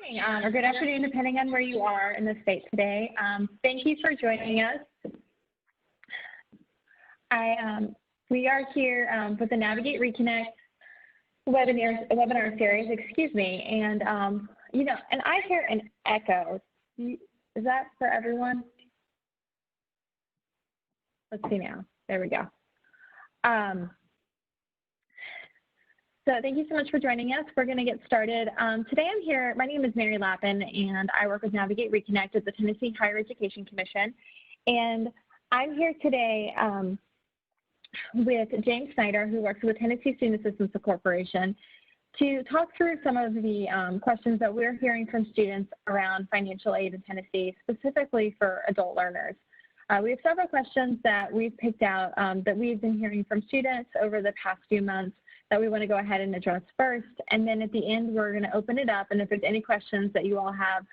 morning or good afternoon, depending on where you are in the state today. Thank you for joining us. We are here with the Navigate Reconnect webinar series, and and I hear an echo. Is that for everyone? Let's see now. There we go. So thank you so much for joining us. We're going to get started. Today I'm here, my name is Mary Lappin, and I work with Navigate Reconnect at the Tennessee Higher Education Commission. And I'm here today with James Snyder, who works with the Tennessee Student Assistance Corporation, to talk through some of the questions that we're hearing from students around financial aid in Tennessee, specifically for adult learners. We have several questions that we've picked out that we've been hearing from students over the past few months that we want to go ahead and address first. And then at the end, we're going to open it up. And if there's any questions that you all have,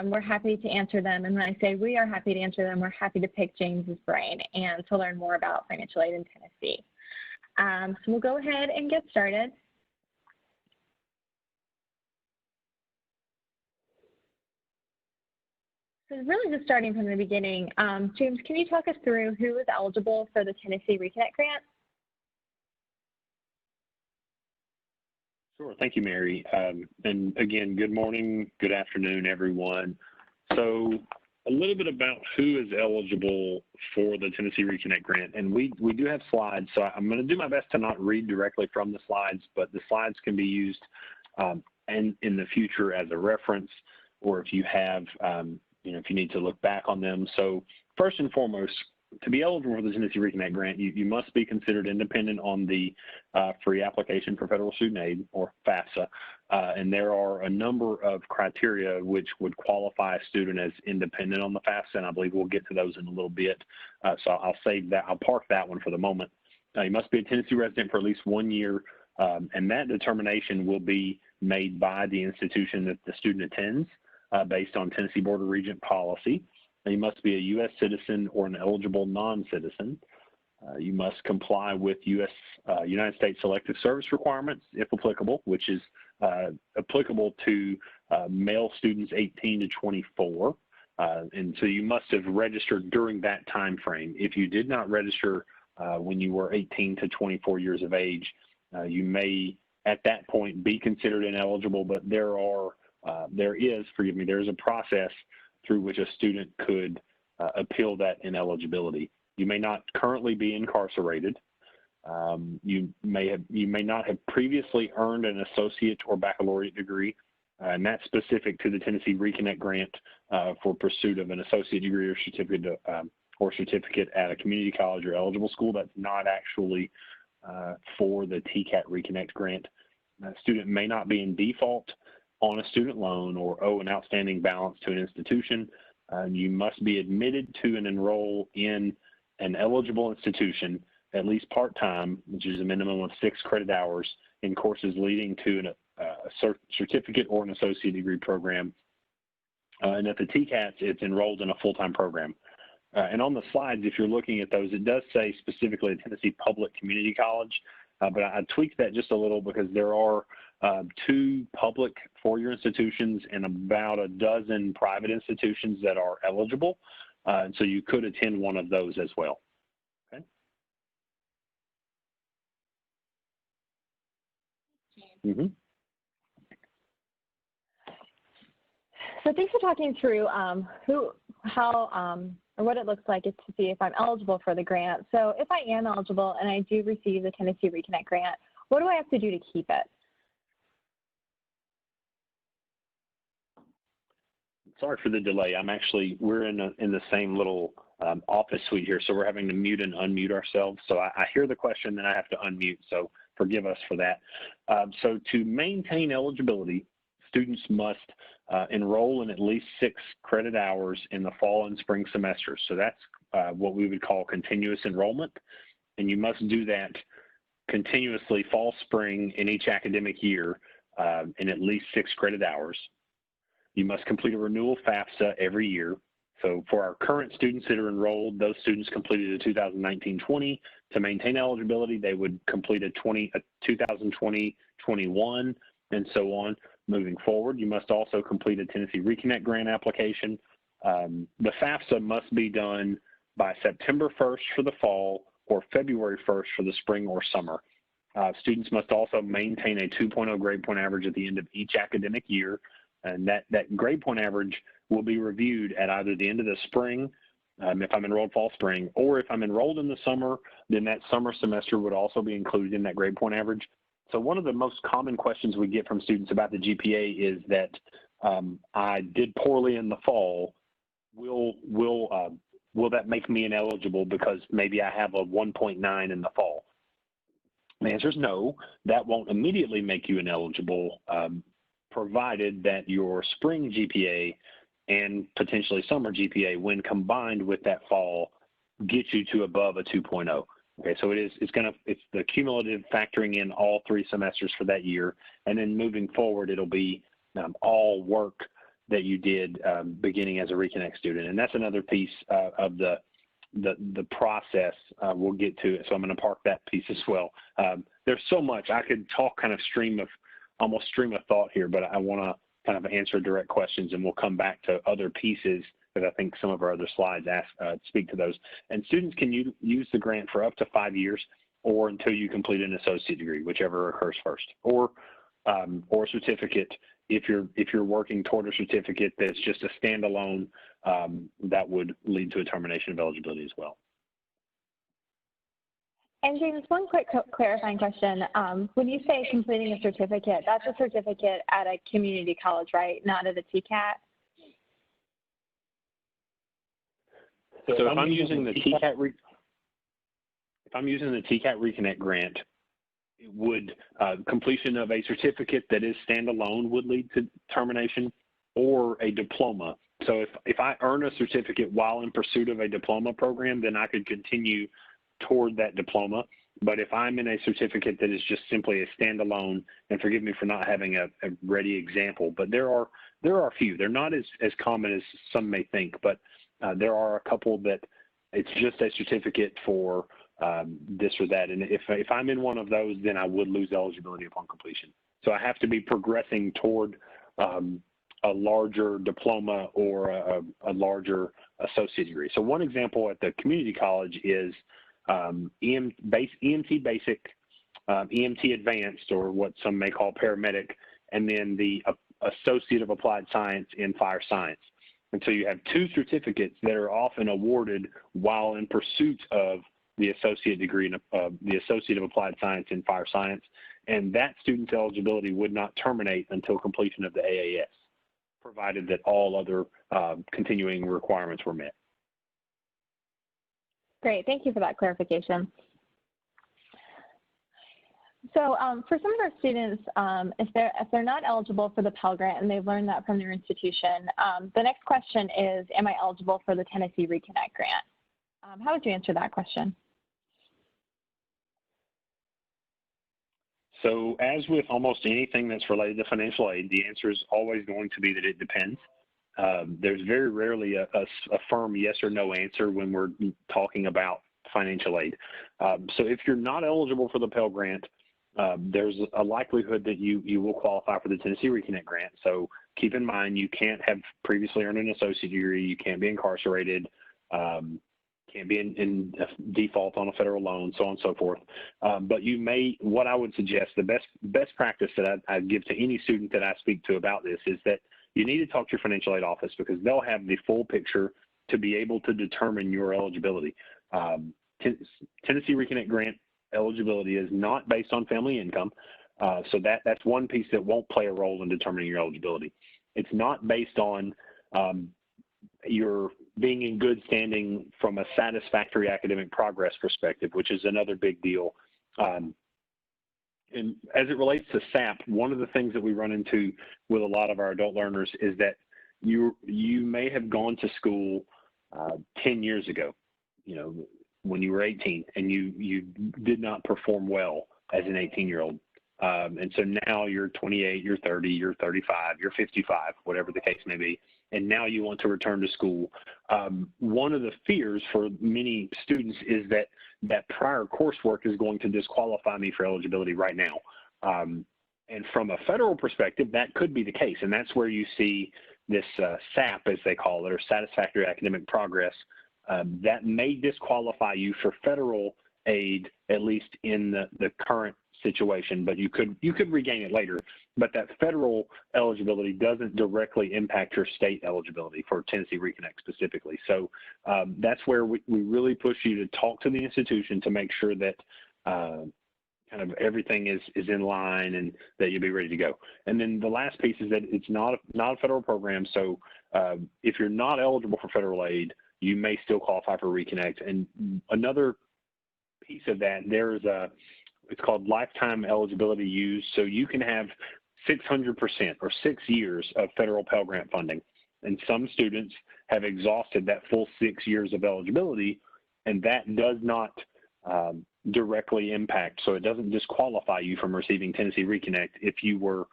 we're happy to answer them. And when I say we are happy to answer them, we're happy to pick James's brain and to learn more about financial aid in Tennessee. So we'll go ahead and get started. So really just starting from the beginning, James, can you talk us through who is eligible for the Tennessee Reconnect Grant? Sure, thank you, Mary. And again, good morning, good afternoon, everyone. So a little bit about who is eligible for the Tennessee Reconnect Grant. And we do have slides, so I'm going to do my best to not read directly from the slides, but the slides can be used in the future as a reference, or if you have, if you need to look back on them. So first and foremost, to be eligible for the Tennessee Reconnect Grant, you must be considered independent on the free application for federal student aid, or FAFSA. And there are a number of criteria which would qualify a student as independent on the FAFSA, and I believe we'll get to those in a little bit. So I'll save that, I'll park that one for the moment. You must be a Tennessee resident for at least 1 year, and that determination will be made by the institution that the student attends based on Tennessee Board of Regents policy. You must be a U.S. citizen or an eligible non-citizen. You must comply with United States Selective Service requirements, if applicable, which is applicable to male students 18 to 24. And so you must have registered during that time frame. If you did not register when you were 18 to 24 years of age, you may at that point be considered ineligible, but there is a process through which a student could appeal that ineligibility. You may not currently be incarcerated. You may not have previously earned an associate or baccalaureate degree, and that's specific to the Tennessee Reconnect Grant for pursuit of an associate degree or certificate at a community college or eligible school. That's not actually for the TCAT Reconnect Grant. A student may not be in default on a student loan or owe an outstanding balance to an institution. You must be admitted to and enroll in an eligible institution at least part-time, which is a minimum of 6 credit hours in courses leading to a certificate or an associate degree program. And at the TCATs, it's enrolled in a full-time program. And on the slides, if you're looking at those, it does say specifically Tennessee Public Community College, but I tweaked that just a little because there are 2 public 4-year institutions and about a dozen private institutions that are eligible. And so you could attend one of those as well. Okay. Mm-hmm. So thanks for talking through what it looks like to see if I'm eligible for the grant. So if I am eligible and I do receive the Tennessee Reconnect Grant, what do I have to do to keep it? Sorry for the delay. We're in the same little office suite here, so we're having to mute and unmute ourselves. So I hear the question, then I have to unmute, so forgive us for that. So to maintain eligibility, students must enroll in at least 6 credit hours in the fall and spring semesters. So that's what we would call continuous enrollment, and you must do that continuously fall, spring in each academic year in at least 6 credit hours. You must complete a renewal FAFSA every year. So for our current students that are enrolled, those students completed a 2019-20. To maintain eligibility, they would complete a 2020-21 and so on. Moving forward, you must also complete a Tennessee Reconnect grant application. The FAFSA must be done by September 1st for the fall or February 1st for the spring or summer. Students must also maintain a 2.0 grade point average at the end of each academic year, and that grade point average will be reviewed at either the end of the spring, if I'm enrolled fall spring, or if I'm enrolled in the summer, then that summer semester would also be included in that grade point average. So one of the most common questions we get from students about the GPA is that I did poorly in the fall. Will that make me ineligible because maybe I have a 1.9 in the fall? The answer is no. That won't immediately make you ineligible, provided that your spring GPA and potentially summer GPA, when combined with that fall, get you to above a 2.0. Okay, so it's the cumulative factoring in all 3 semesters for that year, and then moving forward, it'll be all work that you did beginning as a Reconnect student, and that's another piece of the process we'll get to it. So I'm going to park that piece as well. There's so much I could talk, kind of almost stream of thought here, but I want to kind of answer direct questions, and we'll come back to other pieces because I think some of our other slides speak to those. And students can use the grant for up to 5 years or until you complete an associate degree, whichever occurs first, or a certificate. If you're working toward a certificate that's just a standalone, that would lead to a termination of eligibility as well. And James, one quick clarifying question. When you say completing a certificate, that's a certificate at a community college, right? Not at a TCAT? So if I'm using the TCAT Reconnect grant, it would completion of a certificate that is standalone would lead to termination, or a diploma. So if I earn a certificate while in pursuit of a diploma program, then I could continue toward that diploma. But if I'm in a certificate that is just simply a standalone, and forgive me for not having a ready example, but there are a few. They're not as common as some may think, but there are a couple that it's just a certificate for this or that. And if I'm in one of those, then I would lose eligibility upon completion. So I have to be progressing toward a larger diploma or a larger associate degree. So one example at the community college is EMT basic, EMT advanced, or what some may call paramedic, and then the associate of applied science in fire science. And so you have 2 certificates that are often awarded while in pursuit of the associate degree, the associate of applied science in fire science, and that student's eligibility would not terminate until completion of the AAS, provided that all other continuing requirements were met. Great, thank you for that clarification. So for some of our students, if they're not eligible for the Pell Grant and they've learned that from their institution, the next question is, am I eligible for the Tennessee Reconnect Grant? How would you answer that question? So as with almost anything that's related to financial aid, the answer is always going to be that it depends. There's very rarely a firm yes or no answer when we're talking about financial aid. So if you're not eligible for the Pell Grant, there's a likelihood that you will qualify for the Tennessee Reconnect Grant. So keep in mind, you can't have previously earned an associate degree, you can't be incarcerated, can't be in default on a federal loan, so on and so forth. But you may, what I would suggest, the best practice that I give to any student that I speak to about this is that you need to talk to your financial aid office, because they'll have the full picture to be able to determine your eligibility. Tennessee Reconnect Grant eligibility is not based on family income, so that's one piece that won't play a role in determining your eligibility. It's not based on your being in good standing from a satisfactory academic progress perspective, which is another big deal. And as it relates to SAP, one of the things that we run into with a lot of our adult learners is that you may have gone to school 10 years ago, when you were 18, and you did not perform well as an 18-year-old. And so now you're 28, you're 30, you're 35, you're 55, whatever the case may be, and now you want to return to school. One of the fears for many students is that prior coursework is going to disqualify me for eligibility right now. And from a federal perspective, that could be the case. And that's where you see this SAP, as they call it, or satisfactory academic progress, that may disqualify you for federal aid, at least in the current situation, but you could regain it later. But that federal eligibility doesn't directly impact your state eligibility for Tennessee Reconnect specifically. So that's where we really push you to talk to the institution to make sure that kind of everything is in line and that you'll be ready to go. And then the last piece is that it's not a federal program. So if you're not eligible for federal aid, you may still qualify for Reconnect. And another piece of that, it's called lifetime eligibility used. So you can have 600% or 6 years of federal Pell Grant funding. And some students have exhausted that full 6 years of eligibility, and that does not directly impact. So it doesn't disqualify you from receiving Tennessee Reconnect if you were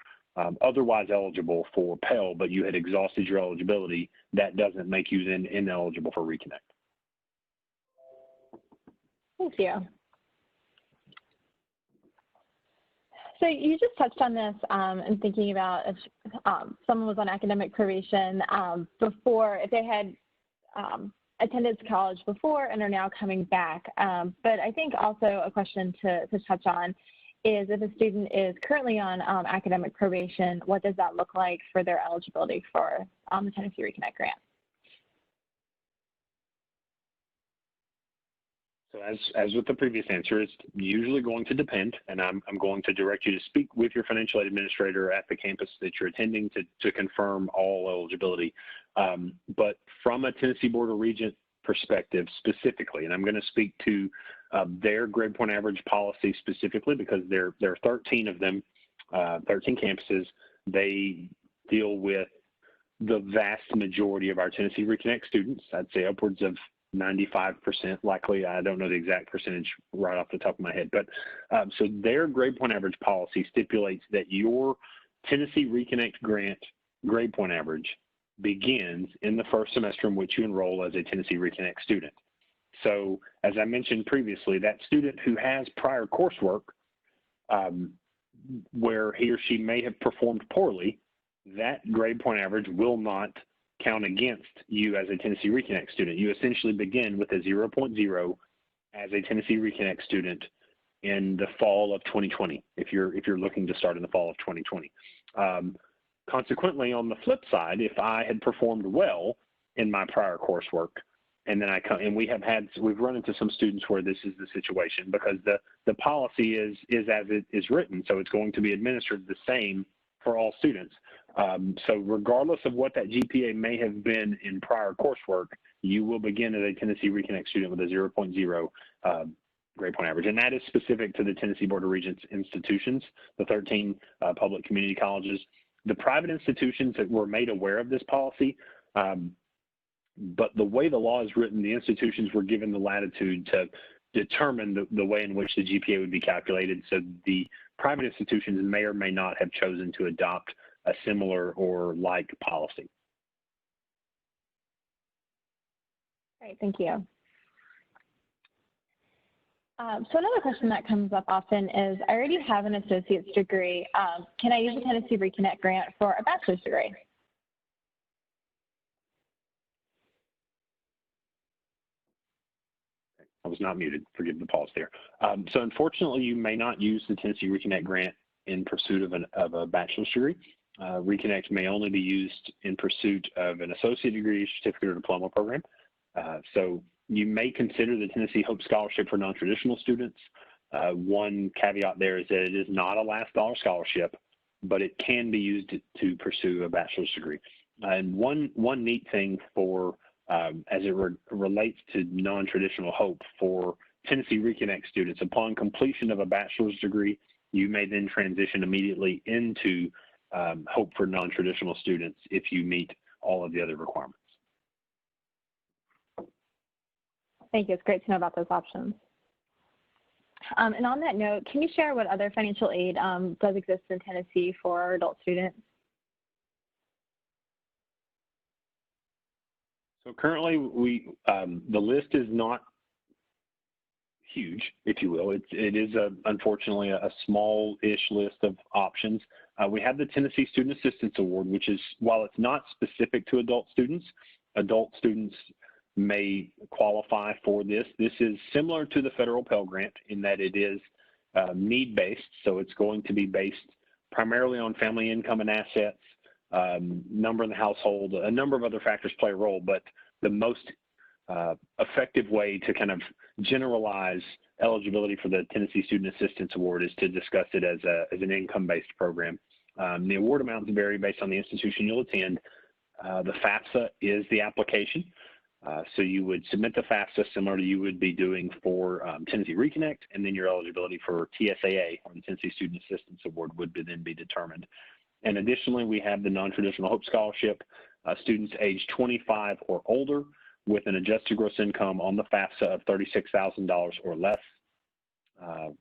otherwise eligible for Pell, but you had exhausted your eligibility. That doesn't make you then ineligible for Reconnect. Thank you. So you just touched on this and thinking about if someone was on academic probation before, if they had attended college before and are now coming back. But I think also a question to touch on is if a student is currently on academic probation, what does that look like for their eligibility for the Tennessee Reconnect Grant? So as with the previous answer, it's usually going to depend, and I'm going to direct you to speak with your financial aid administrator at the campus that you're attending to confirm all eligibility. But from a Tennessee Board of Regents perspective specifically, and I'm going to speak to their grade point average policy specifically because there are 13 of them, 13 campuses. They deal with the vast majority of our Tennessee Reconnect students. I'd say upwards of 95% likely. I don't know the exact percentage right off the top of my head, but so their grade point average policy stipulates that your Tennessee Reconnect Grant grade point average begins in the first semester in which you enroll as a Tennessee Reconnect student. So as I mentioned previously, that student who has prior coursework where he or she may have performed poorly, that grade point average will not count against you as a Tennessee Reconnect student. You essentially begin with a 0.0 as a Tennessee Reconnect student in the fall of 2020, if you're looking to start in the fall of 2020. Consequently, on the flip side, if I had performed well in my prior coursework, and then we've run into some students where this is the situation because the policy is as it is written, so it's going to be administered the same for all students. So regardless of what that GPA may have been in prior coursework, you will begin as a Tennessee Reconnect student with a 0.0 grade point average. And that is specific to the Tennessee Board of Regents institutions, the 13 public community colleges. The private institutions that were made aware of this policy, but the way the law is written, the institutions were given the latitude to determine the way in which the GPA would be calculated. So the private institutions may or may not have chosen to adopt a similar or like policy. Great, thank you. So another question that comes up often is, I already have an associate's degree. Can I use a Tennessee Reconnect Grant for a bachelor's degree? I was not muted, forgive the pause there. So unfortunately, you may not use the Tennessee Reconnect Grant in pursuit of a bachelor's degree. Reconnect may only be used in pursuit of an associate degree, certificate, or diploma program. So you may consider the Tennessee Hope Scholarship for non-traditional students. One caveat there is that it is not a last dollar scholarship, but it can be used to pursue a bachelor's degree. And one neat thing for as it relates to non-traditional Hope for Tennessee Reconnect students, upon completion of a bachelor's degree, you may then transition immediately into Hope for non-traditional students if you meet all of the other requirements. Thank you. It's great to know about those options. And on that note, can you share what other financial aid does exist in Tennessee for our adult students? So currently, the list is not huge, if you will. It is unfortunately a small-ish list of options. We have the Tennessee Student Assistance Award, which is, while it's not specific to adult students may qualify for this. This is similar to the federal Pell Grant in that it is need-based, so it's going to be based primarily on family income and assets, number in the household. A number of other factors play a role, but the most effective way to kind of generalize eligibility for the Tennessee Student Assistance Award is to discuss it as an income-based program. The award amounts vary based on the institution you'll attend. The FAFSA is the application. So you would submit the FAFSA similar to you would be doing for Tennessee Reconnect, and then your eligibility for TSAA, or the Tennessee Student Assistance Award, would then be determined. And additionally, we have the Non-Traditional Hope Scholarship. Students age 25 or older with an adjusted gross income on the FAFSA of $36,000 or less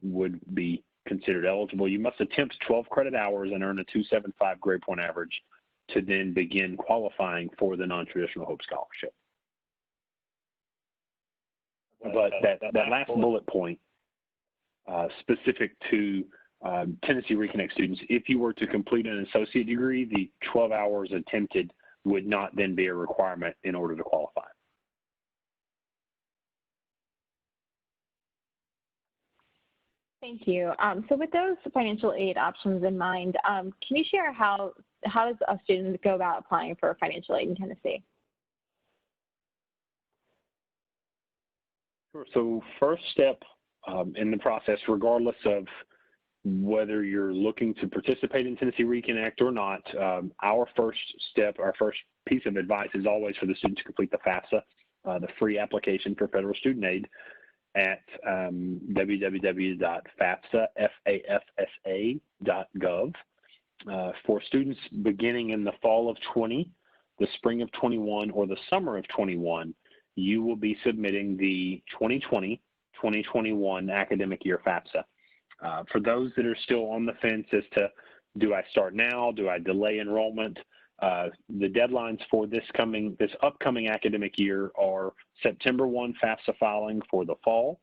would be considered eligible. You must attempt 12 credit hours and earn a 275 grade point average to then begin qualifying for the Non-Traditional Hope Scholarship. But that last bullet point, specific to Tennessee Reconnect students, if you were to complete an associate degree, the 12 hours attempted would not then be a requirement in order to qualify. Thank you. So with those financial aid options in mind, can you share how does a student go about applying for financial aid in Tennessee? Sure. So first step in the process, regardless of whether you're looking to participate in Tennessee Reconnect or not, our first step, our first piece of advice is always for the student to complete the FAFSA, the free application for federal student aid, at www.fafsa.gov. For students beginning in the fall of 20, the spring of 21, or the summer of 21, you will be submitting the 2020-2021 academic year FAFSA. For those that are still on the fence as to, do I start now, do I delay enrollment, the deadlines for this upcoming academic year are September 1 FAFSA filing for the fall,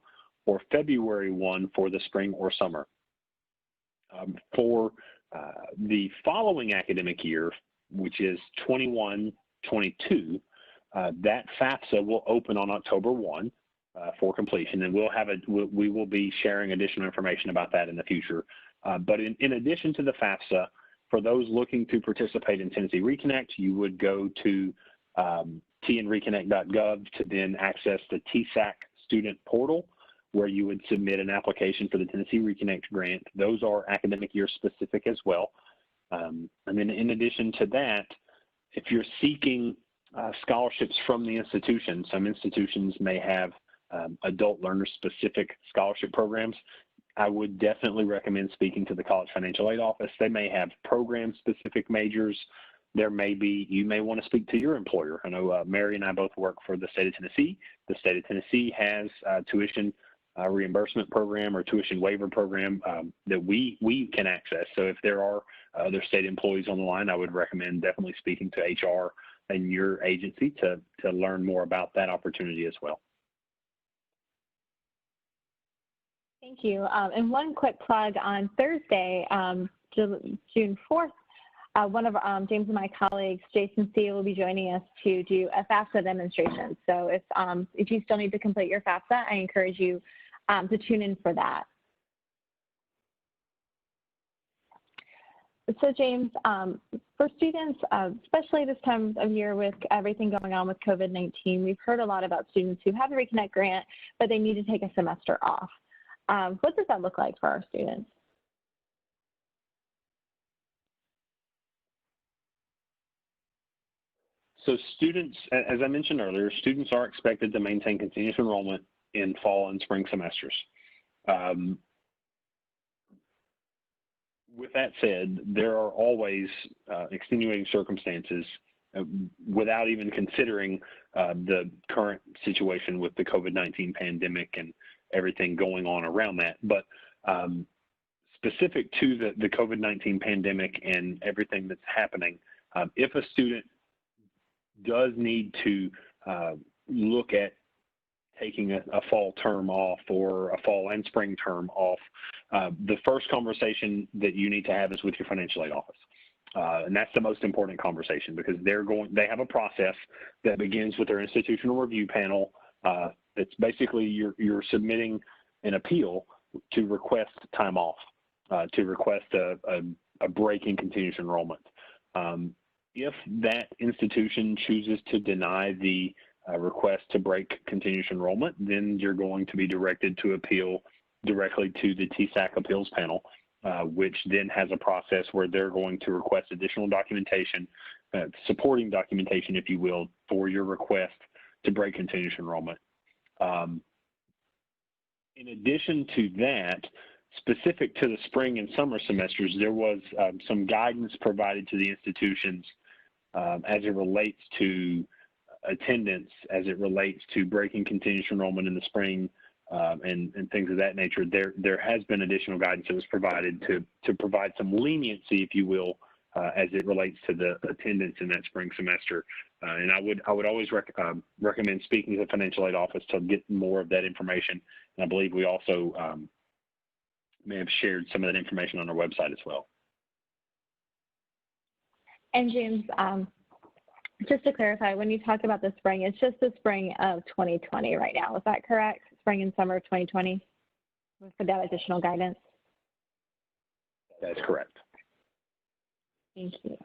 or February 1 for the spring or summer. For the following academic year, which is 21-22, that FAFSA will open on October 1 for completion, and we will be sharing additional information about that in the future. But in addition to the FAFSA, for those looking to participate in Tennessee Reconnect, you would go to tnreconnect.gov to then access the TSAC student portal, where you would submit an application for the Tennessee Reconnect grant. Those are academic year specific as well. And then in addition to that, if you're seeking scholarships from the institution, some institutions may have adult learner specific scholarship programs. I would definitely recommend speaking to the College Financial Aid Office. They may have program-specific majors. You may want to speak to your employer. I know Mary and I both work for the state of Tennessee. The state of Tennessee has a tuition reimbursement program or tuition waiver program that we can access. So if there are other state employees on the line, I would recommend definitely speaking to HR and your agency to learn more about that opportunity as well. Thank you. And one quick plug: on Thursday, June 4th, one of James and my colleagues, Jason C., will be joining us to do a FAFSA demonstration. So if you still need to complete your FAFSA, I encourage you to tune in for that. So James, for students, especially this time of year with everything going on with COVID-19, we've heard a lot about students who have a Reconnect grant, but they need to take a semester off. What does that look like for our students? So students, as I mentioned earlier, students are expected to maintain continuous enrollment in fall and spring semesters. With that said, there are always extenuating circumstances without even considering the current situation with the COVID-19 pandemic and everything going on around that. But specific to the COVID-19 pandemic and everything that's happening, if a student does need to look at taking a fall term off or a fall and spring term off, the first conversation that you need to have is with your financial aid office. And that's the most important conversation, because they have a process that begins with their institutional review panel. It's basically you're submitting an appeal to request time off, to request a break in continuous enrollment. If that institution chooses to deny the request to break continuous enrollment, then you're going to be directed to appeal directly to the TSAC appeals panel, which then has a process where they're going to request additional documentation, supporting documentation, if you will, for your request to break continuous enrollment. In addition to that, specific to the spring and summer semesters, there was some guidance provided to the institutions as it relates to attendance, as it relates to breaking continuous enrollment in the spring, and things of that nature. There has been additional guidance that was provided to provide some leniency, if you will, as it relates to the attendance in that spring semester. And I would always recommend speaking to the financial aid office to get more of that information. And I believe we also may have shared some of that information on our website as well. And James, just to clarify, when you talk about the spring, it's just the spring of 2020 right now. Is that correct? Spring and summer of 2020 for that additional guidance? That is correct. Thank you.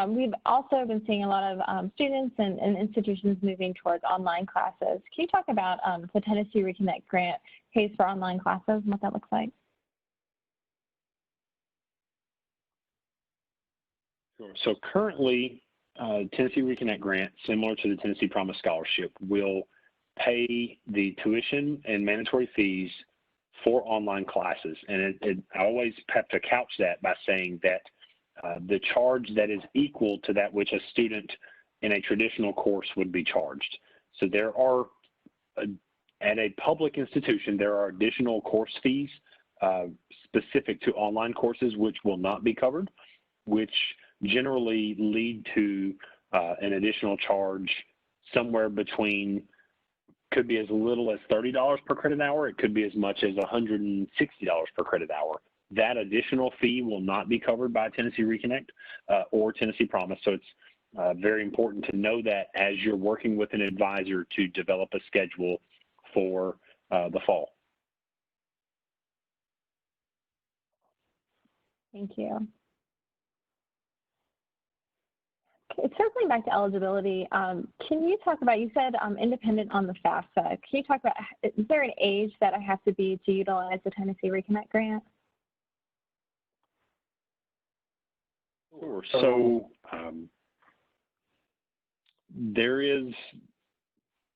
We've also been seeing a lot of students and institutions moving towards online classes. Can you talk about the Tennessee Reconnect grant pays for online classes and what that looks like? Sure. So currently, Tennessee Reconnect grant, similar to the Tennessee Promise Scholarship, will pay the tuition and mandatory fees for online classes. And I always have to couch that by saying that the charge that is equal to that which a student in a traditional course would be charged. So there are, at a public institution, there are additional course fees specific to online courses which will not be covered, which generally lead to an additional charge somewhere between, could be as little as $30 per credit hour. It could be as much as $160 per credit hour. That additional fee will not be covered by Tennessee Reconnect or Tennessee Promise. So it's very important to know that as you're working with an advisor to develop a schedule for the fall. Thank you. Circling back to eligibility, can you talk about, you said independent on the FAFSA. Can you talk about, is there an age that I have to be to utilize the Tennessee Reconnect grant? Sure. So there is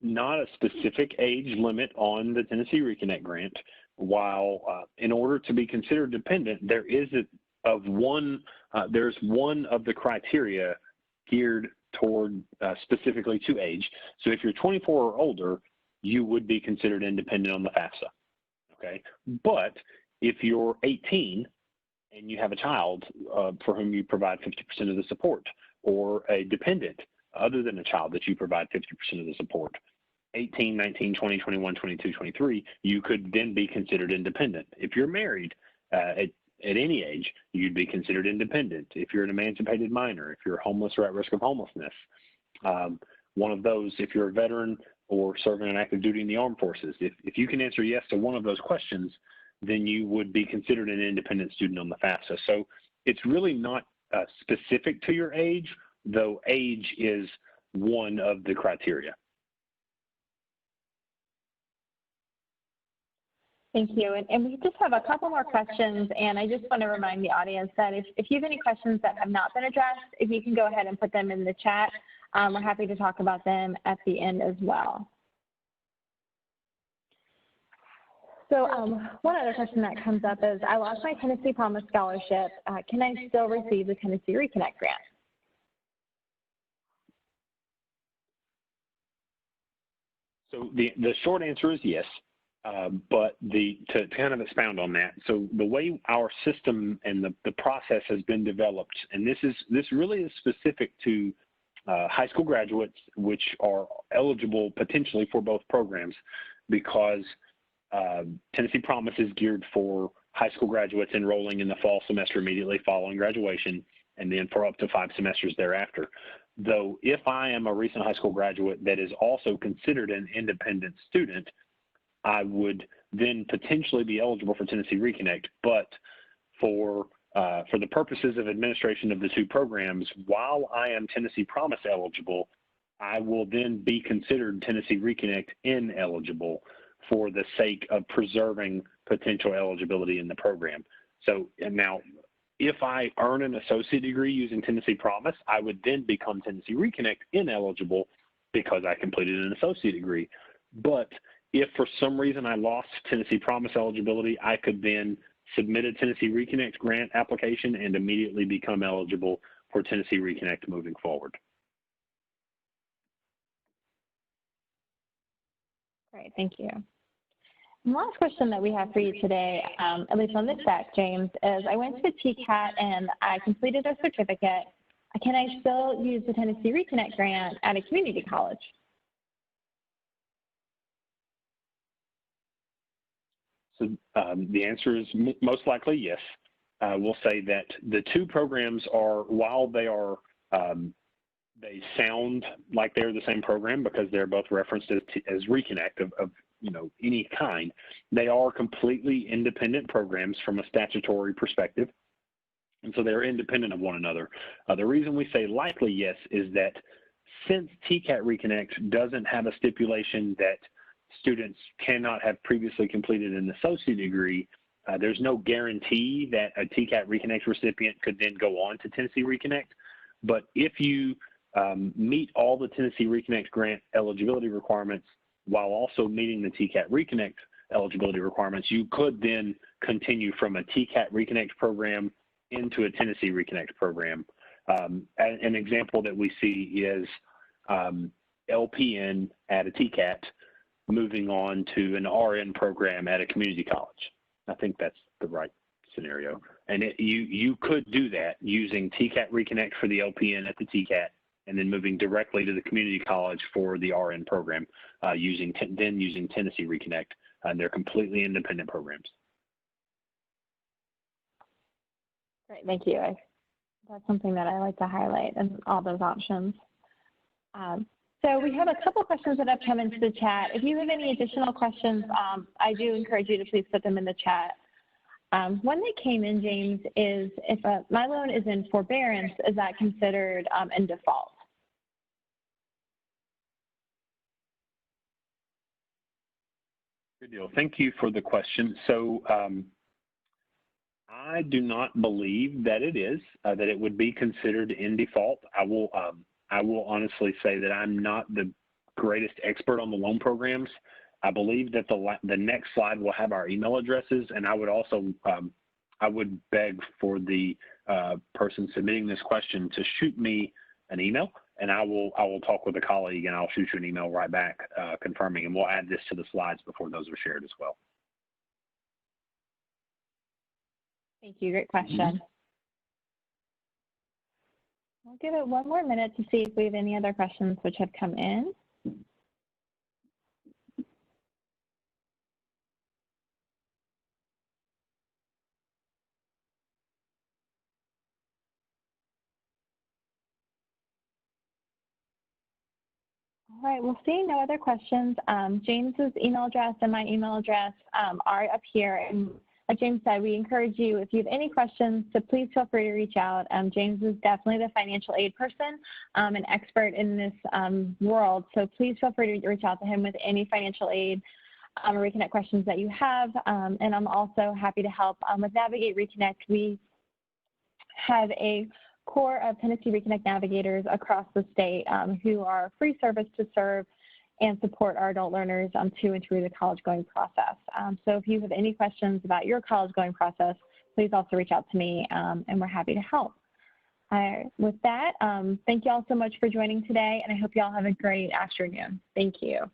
not a specific age limit on the Tennessee Reconnect grant. While in order to be considered dependent, there is there's one of the criteria geared toward specifically to age. So if you're 24 or older, you would be considered independent on the FAFSA. Okay, but if you're 18 and you have a child for whom you provide 50% of the support, or a dependent other than a child that you provide 50% of the support, 18, 19, 20, 21, 22, 23, you could then be considered independent. If you're married at any age, you'd be considered independent. If you're an emancipated minor, if you're homeless or at risk of homelessness, one of those, if you're a veteran or serving an active duty in the armed forces, if you can answer yes to one of those questions, then you would be considered an independent student on the FAFSA. So it's really not specific to your age, though age is one of the criteria. Thank you. And we just have a couple more questions, and I just want to remind the audience that if you have any questions that have not been addressed, if you can go ahead and put them in the chat, we're happy to talk about them at the end as well. So one other question that comes up is, I lost my Tennessee Promise Scholarship. Can I still receive the Tennessee Reconnect grant? So the short answer is yes. But to kind of expound on that, so the way our system and the process has been developed, and this really is specific to high school graduates, which are eligible potentially for both programs, because Tennessee Promise is geared for high school graduates enrolling in the fall semester immediately following graduation, and then for up to 5 semesters thereafter. Though if I am a recent high school graduate that is also considered an independent student, I would then potentially be eligible for Tennessee Reconnect. But for the purposes of administration of the 2 programs, while I am Tennessee Promise eligible, I will then be considered Tennessee Reconnect ineligible for the sake of preserving potential eligibility in the program. So now, if I earn an associate degree using Tennessee Promise, I would then become Tennessee Reconnect ineligible because I completed an associate degree. But if for some reason I lost Tennessee Promise eligibility, I could then submit a Tennessee Reconnect grant application and immediately become eligible for Tennessee Reconnect moving forward. Great, thank you. And the last question that we have for you today, at least on this deck, James, is I went to TCAT and I completed a certificate. Can I still use the Tennessee Reconnect grant at a community college? So the answer is most likely yes. We'll say that the 2 programs are, while they are, they sound like they're the same program because they're both referenced as Reconnect of any kind, they are completely independent programs from a statutory perspective. And so they're independent of one another. The reason we say likely yes is that since TCAT Reconnect doesn't have a stipulation that students cannot have previously completed an associate degree, there's no guarantee that a TCAT Reconnect recipient could then go on to Tennessee Reconnect. But if you meet all the Tennessee Reconnect grant eligibility requirements while also meeting the TCAT Reconnect eligibility requirements, you could then continue from a TCAT Reconnect program into a Tennessee Reconnect program. An example that we see is LPN at a TCAT moving on to an RN program at a community college. I think that's the right scenario. And you could do that using TCAT Reconnect for the LPN at the TCAT, and then moving directly to the community college for the RN program, using Tennessee Reconnect. They're completely independent programs. Great, thank you. That's something that I like to highlight, and all those options. So we have a couple questions that have come into the chat. If you have any additional questions, I do encourage you to please put them in the chat. One that came in, James, is if my loan is in forbearance, is that considered in default? Good deal. Thank you for the question. So I do not believe that it is, that it would be considered in default. I will honestly say that I'm not the greatest expert on the loan programs. I believe that the next slide will have our email addresses, and I would also I would beg for the person submitting this question to shoot me an email, and I will talk with a colleague, and I'll shoot you an email right back confirming, and we'll add this to the slides before those are shared as well. Thank you. Great question. I'll give it one more minute to see if we have any other questions which have come in. All right, we'll see no other questions. James's email address and my email address are up here. And like James said, we encourage you, if you have any questions, to please feel free to reach out. James is definitely the financial aid person, an expert in this world. So please feel free to reach out to him with any financial aid or Reconnect questions that you have. And I'm also happy to help with Navigate Reconnect. We have a core of Tennessee Reconnect navigators across the state who are free service to serve and support our adult learners to and through the college going process. So if you have any questions about your college going process, please also reach out to me and we're happy to help. With that, thank you all so much for joining today, and I hope you all have a great afternoon. Thank you.